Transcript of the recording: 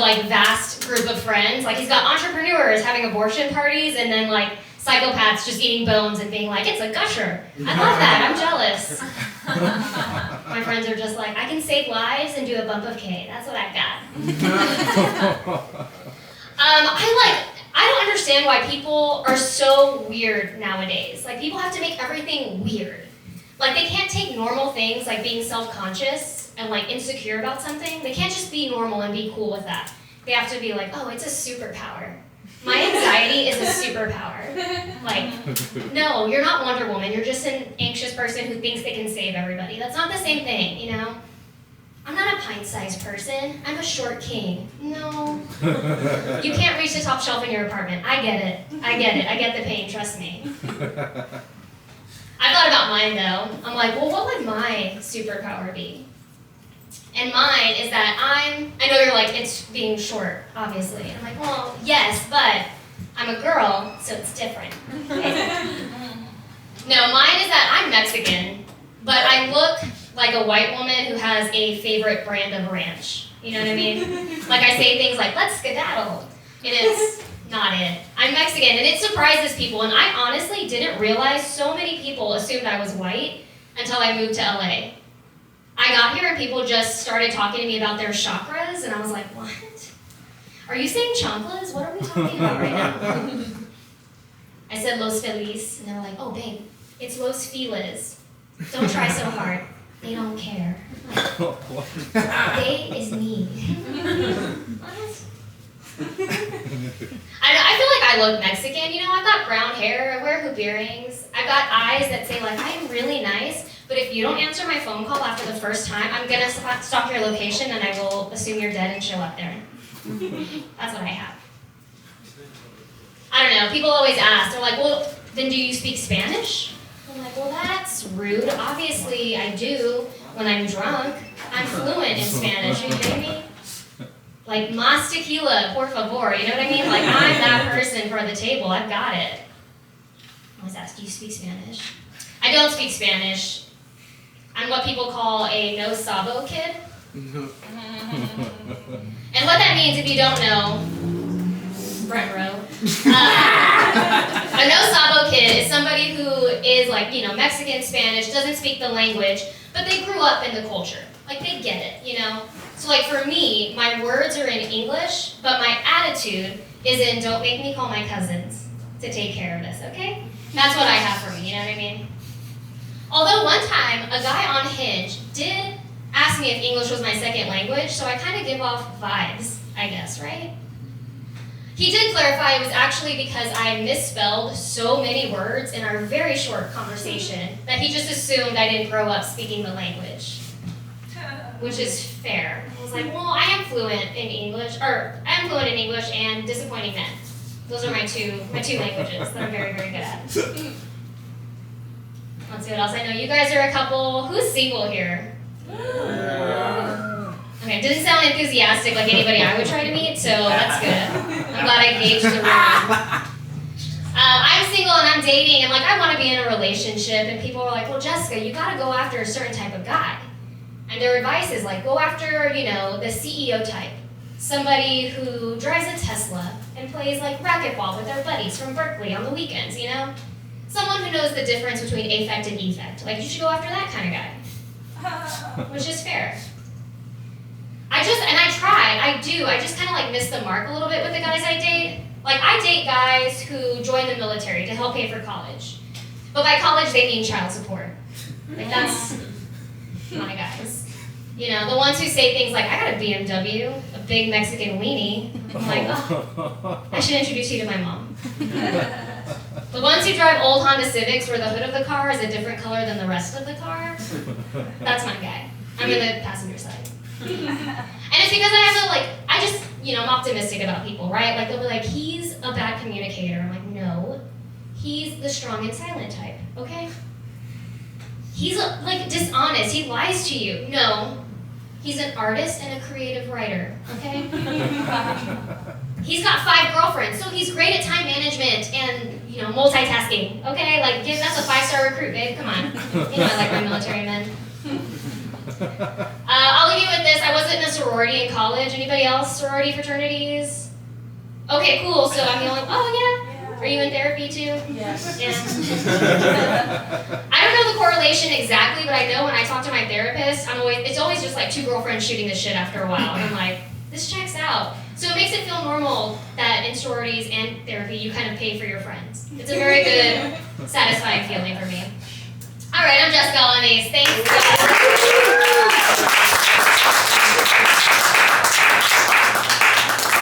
like vast group of friends. Like he's got entrepreneurs having abortion parties and then like psychopaths just eating bones and being like, it's a gusher. I love that, I'm jealous. My friends are just like, I can save lives and do a bump of K. That's what I've got. I don't understand why people are so weird nowadays. Like people have to make everything weird. Like they can't take normal things like being self-conscious and like insecure about something. They can't just be normal and be cool with that. They have to be like, oh, it's a superpower. My anxiety is a superpower. Like, no, you're not Wonder Woman. You're just an anxious person who thinks they can save everybody. That's not the same thing, you know? I'm not a pint-sized person. I'm a short king. No. You can't reach the top shelf in your apartment. I get it. I get the pain, trust me. I thought about mine, though. I'm like, well, what would my superpower be? And mine is that I know you're like, it's being short, obviously. I'm like, well, yes, but I'm a girl, so it's different. No, mine is that I'm Mexican, but I look like a white woman who has a favorite brand of ranch. You know what I mean? Like I say things like, let's skedaddle. And it's not it. I'm Mexican, and it surprises people, and I honestly didn't realize so many people assumed I was white until I moved to LA. I got here and people just started talking to me about their chakras, and I was like, what? Are you saying chanclas? What are we talking about right now? I said Los Feliz, and they were like, oh, babe, it's Los Feliz. Don't try so hard. They don't care. Like, they is me. What? I feel like I look Mexican. You know, I've got brown hair, I wear hoop earrings, I've got eyes that say, like, I am really nice, but if you don't answer my phone call after the first time, I'm gonna stalk your location and I will assume you're dead and show up there. That's what I have. I don't know, people always ask, they're like, well, then do you speak Spanish? I'm like, well, that's rude. Obviously, I do when I'm drunk. I'm fluent in Spanish, are you kidding me? Like, mas tequila, por favor, you know what I mean? Like, I'm that person for the table, I've got it. I always ask, do you speak Spanish? I don't speak Spanish. I'm what people call a no sabo kid. And what that means, if you don't know, front row, a no sabo kid is somebody who is like, you know, Mexican, Spanish, doesn't speak the language, but they grew up in the culture. Like, they get it, you know? So, like, for me, my words are in English, but my attitude is in, don't make me call my cousins to take care of this, okay? That's what I have for me, you know what I mean? Although one time, a guy on Hinge did ask me if English was my second language, so I kind of give off vibes, I guess, right? He did clarify it was actually because I misspelled so many words in our very short conversation that he just assumed I didn't grow up speaking the language, which is fair. I was like, well, I am fluent in English and disappointing men. Those are my two languages that I'm very, very good at. Let's see what else I know. You guys are a couple. Who's single here? Okay, didn't sound enthusiastic like anybody I would try to meet, so that's good. I'm glad I gauged the room. I'm single and I'm dating, and like I want to be in a relationship, and people are like, well, Jessica, you got to go after a certain type of guy. And their advice is like, go after, you know, the CEO type. Somebody who drives a Tesla and plays like racquetball with their buddies from Berkeley on the weekends, you know? Someone who knows the difference between affect and effect. Like, you should go after that kind of guy. Which is fair. I just kind of like miss the mark a little bit with the guys I date. Like, I date guys who join the military to help pay for college. But by college, they mean child support. Like, that's my guys. You know, the ones who say things like, I got a BMW, a big Mexican weenie. I'm like, oh, I should introduce you to my mom. The ones who drive old Honda Civics where the hood of the car is a different color than the rest of the car, that's my guy. I'm in the passenger side. And it's because I'm optimistic about people, right? Like, they'll be like, he's a bad communicator. I'm like, no, he's the strong and silent type, okay? He's dishonest, he lies to you. No, he's an artist and a creative writer, okay? He's got 5 girlfriends, so he's great at time management and, you know, multitasking, okay? Like, that's a 5-star recruit, babe, come on. You know, I like my military men. I'll leave you with this. I wasn't in a sorority in college. Anybody else? Sorority, fraternities? Okay, cool. So I'm the only. Oh yeah. Are you in therapy too? Yes. Yeah. I don't know the correlation exactly, but I know when I talk to my therapist, it's always just like two girlfriends shooting the shit after a while, and I'm like, this checks out. So it makes it feel normal that in sororities and therapy you kind of pay for your friends. It's a very good, satisfying feeling for me. All right, I'm Jessica Alanis. Thanks.